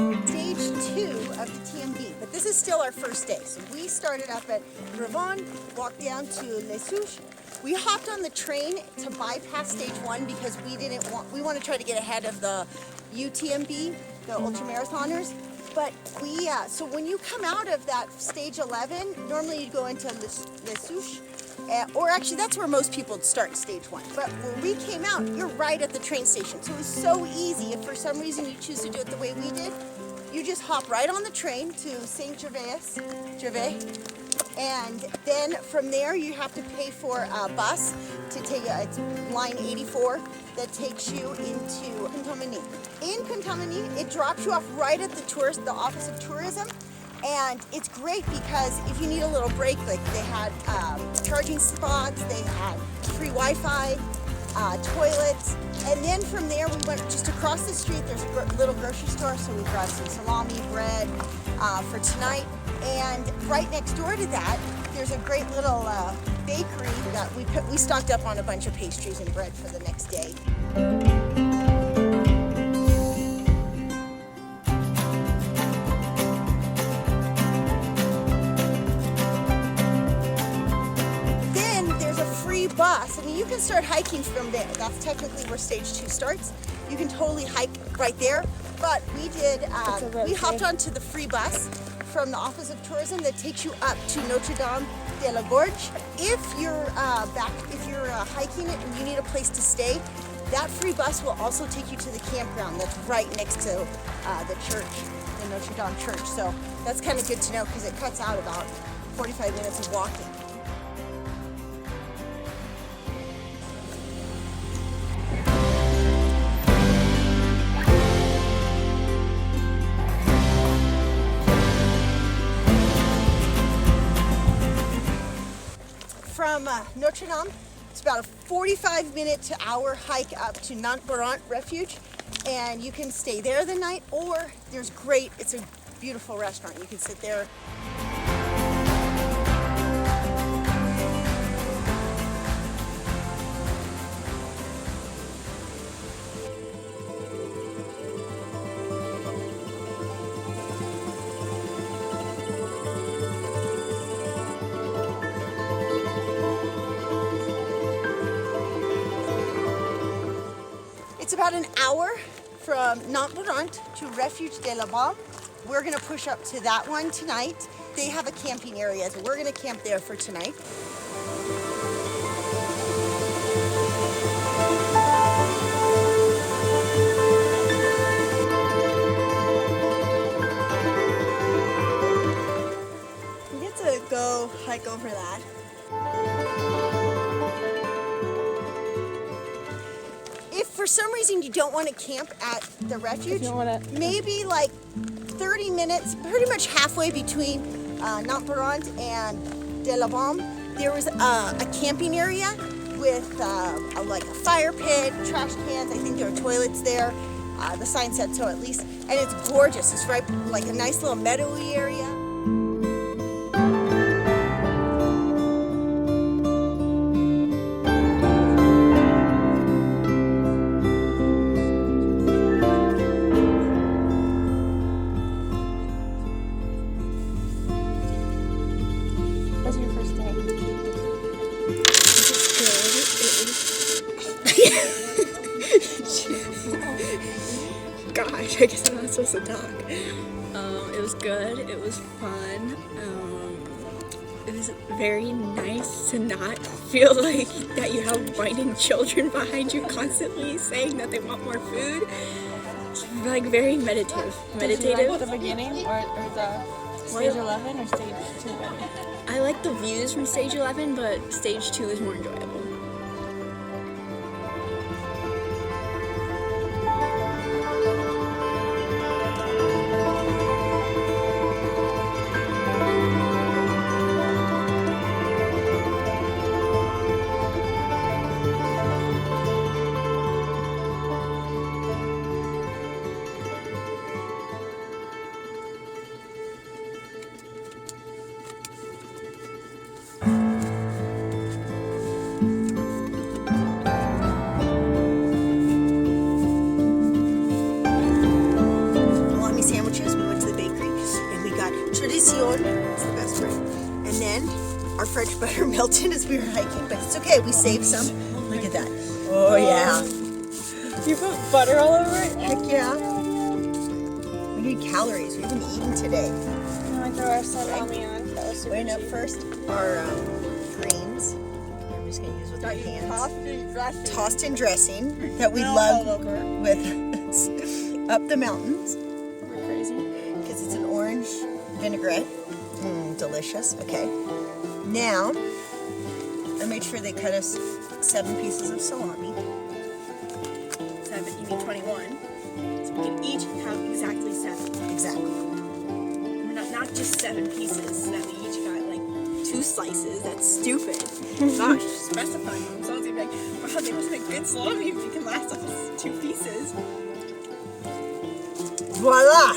Stage 2 of the TMB, but this is still our first day. So we started up at Revon, walked down to Les Souches. We hopped on the train to bypass stage 1 because we want to try to get ahead of the UTMB, the ultramarathoners. But so when you come out of that stage 11, normally you'd go into Les Souches, or actually that's where most people would start stage 1. But when we came out, you're right at the train station. So it was so easy. If for some reason you choose to do it the way we did, you just hop right on the train to Saint Gervais, and then from there you have to pay for a bus to take it's line 84 that takes you into Contamines. In Contamines, it drops you off right at the Office of Tourism, and it's great because if you need a little break, like they had charging spots, they had free Wi-Fi, toilets, and then from there we went just across the street. There's a little grocery store, so we grabbed some salami, bread for tonight, and right next door to that there's a great little bakery that we stocked up on a bunch of pastries and bread for the next day. Bus. I mean, you can start hiking from there. That's technically where stage 2 starts. You can totally hike right there. But we did. We hopped onto the free bus from the Office of Tourism that takes you up to Notre de la Gorge. If you're hiking it and you need a place to stay, that free bus will also take you to the campground that's right next to the church, the Notre Dame Church. So that's kind of good to know because it cuts out about 45 minutes of walking. From Notre Dame, it's about a 45-minute to hour hike up to Notre Refuge, and you can stay there the night, or it's a beautiful restaurant. You can sit there. It's about an hour from Notre to Refuge de La Balme. We're going to push up to that one tonight. They have a camping area, so we're going to camp there for tonight. We get to go hike over that. If for some reason you don't want to camp at the refuge, maybe like 30 minutes, pretty much halfway between Notre and de la Balme, there was a camping area with like a fire pit, trash cans. I think there are toilets there. The sign said so at least, and it's gorgeous. It's right like a nice little meadowy area. Gosh, I guess I'm not supposed to talk. It was good. It was fun. It was very nice to not feel like that you have whining children behind you constantly saying that they want more food. It's like very meditative. Did you like the beginning or the stage 11 or stage 2 better? I like the views from stage 11, but stage 2 is more enjoyable. French butter melted as we were hiking, but it's okay. We saved some. Look at that. Oh, yeah. You put butter all over it? Heck yeah. We need calories. We haven't eaten today. No, I throw our salami on. That was super Weighing up cheap. first our greens. I'm just going to use with my hands. Tossed in dressing that we love with up the mountains. We're crazy. Because it's an orange vinaigrette. Delicious. Okay. Now, I made sure they cut us 7 pieces of salami. 7, you mean 21. So we can each have exactly 7. Exactly. We're not just 7 pieces, that we each got like 2 slices. That's stupid. Gosh, specifying them. Someone's gonna be like, wow, they must make good salami if you can last us 2 pieces. Voila!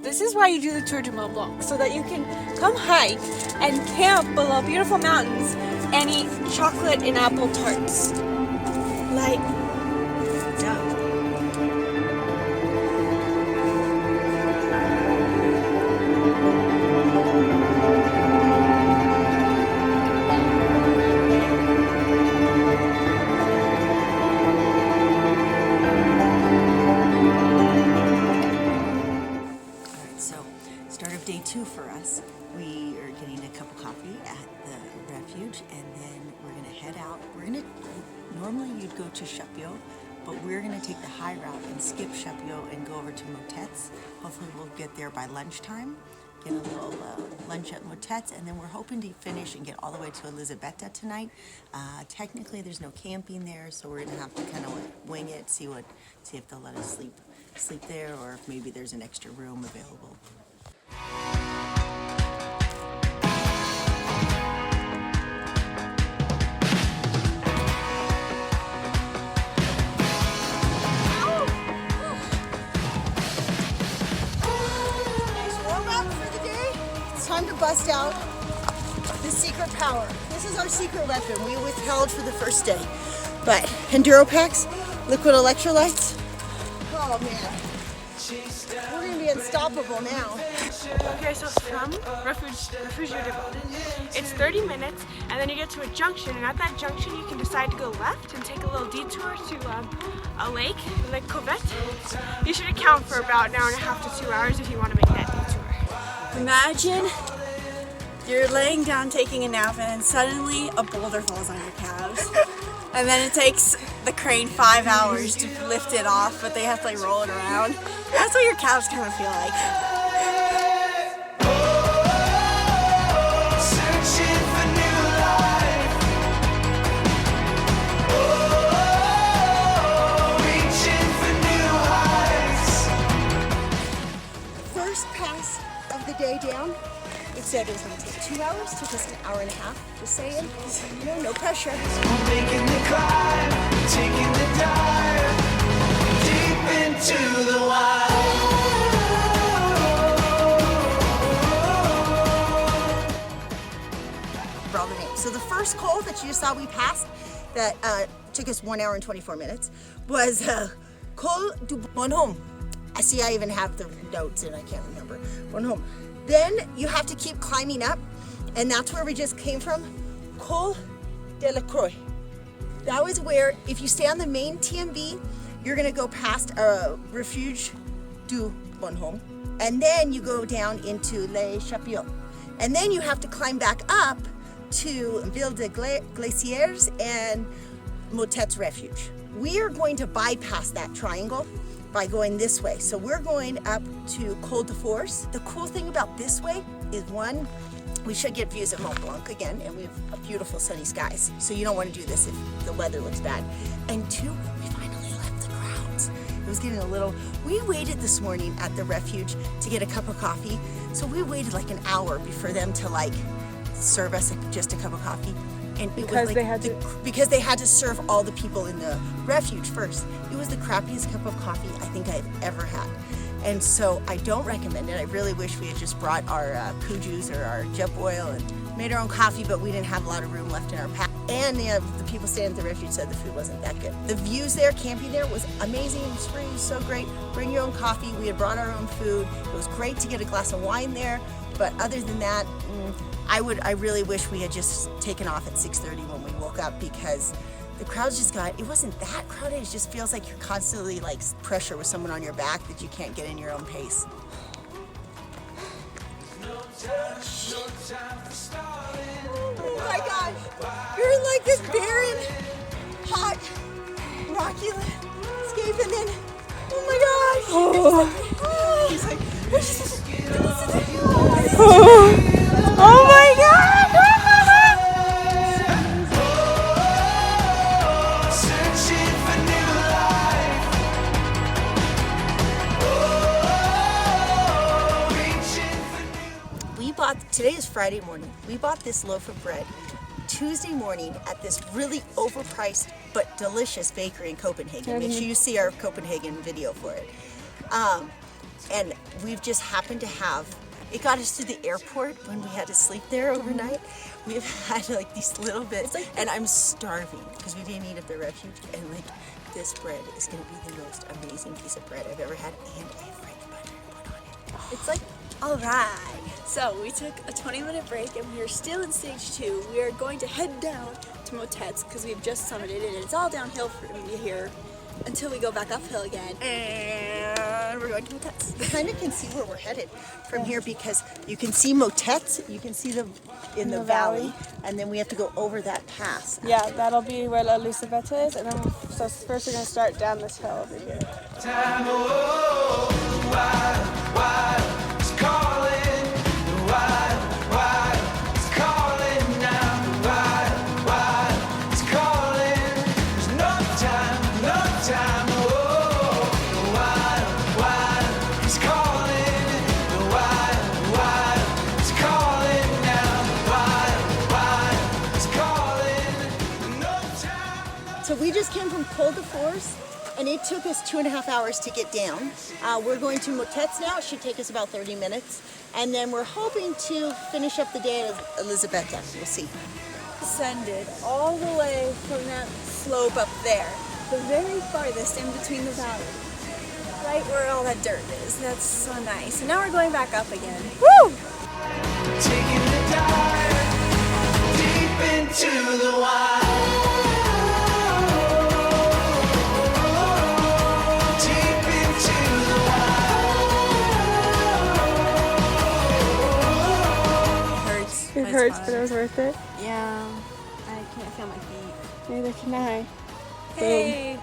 This is why you do the Tour du Mont Blanc, so that you can come hike and camp below beautiful mountains and eat chocolate and apple tarts. Like, Day 2 for us. We are getting a cup of coffee at the refuge, and then we're gonna head out. Normally you'd go to Chapio, but we're gonna take the high route and skip Chapio and go over to Motetts. Hopefully we'll get there by lunchtime, get a little lunch at Motetts, and then we're hoping to finish and get all the way to Elisabetta tonight. Technically there's no camping there, so we're gonna have to kind of wing it, see if they'll let us sleep there, or if maybe there's an extra room available. Time to bust out the secret power. This is our secret weapon we withheld for the first day. But enduro packs, liquid electrolytes. Oh man, we're gonna be unstoppable now. Okay, so from Refuge de La Balme, it's 30 minutes, and then you get to a junction, and at that junction you can decide to go left and take a little detour to a lake, Lake Covette. You should account for about an hour and a half to 2 hours if you want to make that detour. Imagine you're laying down taking a nap and then suddenly a boulder falls on your calves. And then it takes the crane 5 hours to lift it off, but they have to like roll it around. That's what your calves kind of feel like. Searching for new life. Reaching for new heights. First pass of the day down. It said it was going to take 2 hours, took us an hour and a half. Just saying, no pressure. Making the climb, taking the dive, deep into the wild. All the names. So the first col that you just saw we passed, that took us 1 hour and 24 minutes, was Col de Fours. I see I even have the notes and I can't remember. Fours. Then you have to keep climbing up, and that's where we just came from, Col de la Croix. That was where, if you stay on the main TMB, you're gonna go past Refuge de La Balme, and then you go down into Les Chapiots. And then you have to climb back up to Ville de Glaciers and Motetts Refuge. We are going to bypass that triangle by going this way. So we're going up to Col de Fours. The cool thing about this way is, one, we should get views of Mont Blanc again, and we have beautiful sunny skies. So you don't want to do this if the weather looks bad. And two, we finally left the crowds. It was getting a little, we waited this morning at the refuge to get a cup of coffee. So we waited like an hour before them to like serve us just a cup of coffee. And it was like because they had to serve all the people in the refuge first. It was the crappiest cup of coffee I think I've ever had. And so I don't recommend it. I really wish we had just brought our Pujus or our Jump Oil and made our own coffee, but we didn't have a lot of room left in our pack. And the people staying at the refuge said the food wasn't that good. The views there, camping there, was amazing. It was free, it was so great. Bring your own coffee. We had brought our own food. It was great to get a glass of wine there. But other than that, I really wish we had just taken off at 6:30 when we woke up, because the crowd just it wasn't that crowded. It just feels like you're constantly like pressure with someone on your back that you can't get in your own pace. Oh my gosh, you're in like this barren, hot, rocky landscape, and then, oh my gosh, he's like, Oh my god! Searching for new life. Reaching for today is Friday morning. We bought this loaf of bread Tuesday morning at this really overpriced but delicious bakery in Copenhagen. Make sure you see our Copenhagen video for it. And we've just happened to have, it got us to the airport when we had to sleep there overnight. We've had like these little bits, and I'm starving because we didn't eat at the refuge. And like, this bread is gonna be the most amazing piece of bread I've ever had, and I have French butter put on it. It's like, all right. So we took a 20-minute break and we are still in stage 2. We are going to head down to Motetts because we've just summited it, and it's all downhill from here until we go back uphill again. And we're going to Motetts. You kind of can see where we're headed from here, because you can see Motetts, you can see them in the valley, and then we have to go over that pass. Yeah, that'll be where Elisabeth is, and then so first we're gonna start down this hill over here. time. Oh, why it's calling. Why it's calling now. Why it's calling. There's no time. Oh, why it's calling. Why it's calling now. Why it's calling. No time. So we just came from Col de Fours, and it took us 2.5 hours to get down. We're going to Motetts now. It should take us about 30 minutes. And then we're hoping to finish up the day at Elisabeth. We'll see. Descended all the way from that slope up there, the very farthest in between the valley, right where all that dirt is. That's so nice. And now we're going back up again. Woo! Taking the dive deep into the wild. Deep into the It It hurts, but it was worth it. Yeah, I can't feel my feet. Neither can I. Hey,